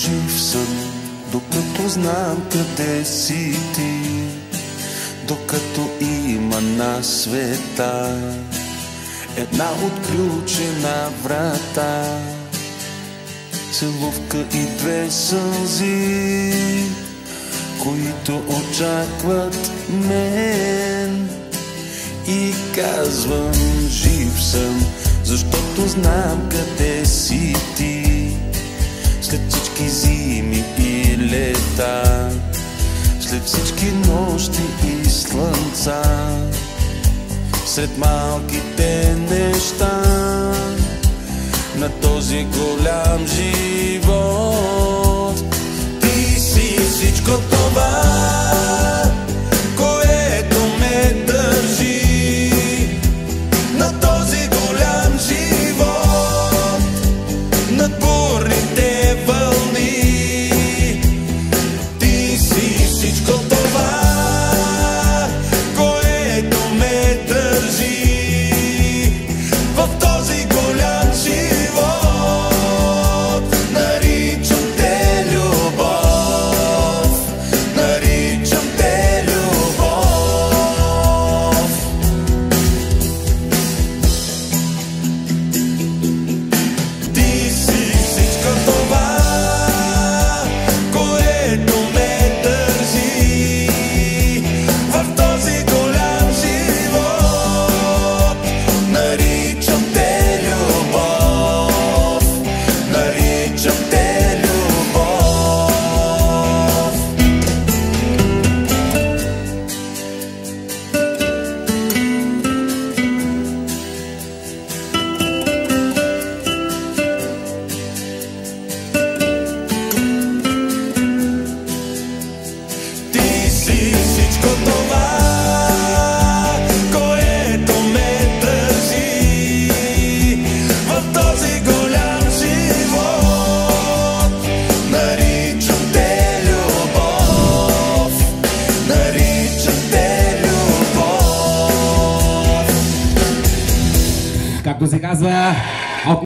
жив съм, докато знам къде си ти, докато има на света една отключена врата, целувка и две сълзи, които очакват мен. И казвам, жив съм, защото знам къде си ти, след всички зими и лета, след всички нощи и слънца, сред малките неща на този голям живот. Ти си всичко това, което ме държи на този голям живот, над бурните вълни. Ти си всичко това, което ме държи в този голям живот. Наричам те любов, наричам те любов. Ти си всичко това, което ме държи в този голям живот. Наричам те любов, наричам те любов. Ти си всичко това, което ме държи в този голям живот. Наричам те любов, наричам те любов. Както се казва,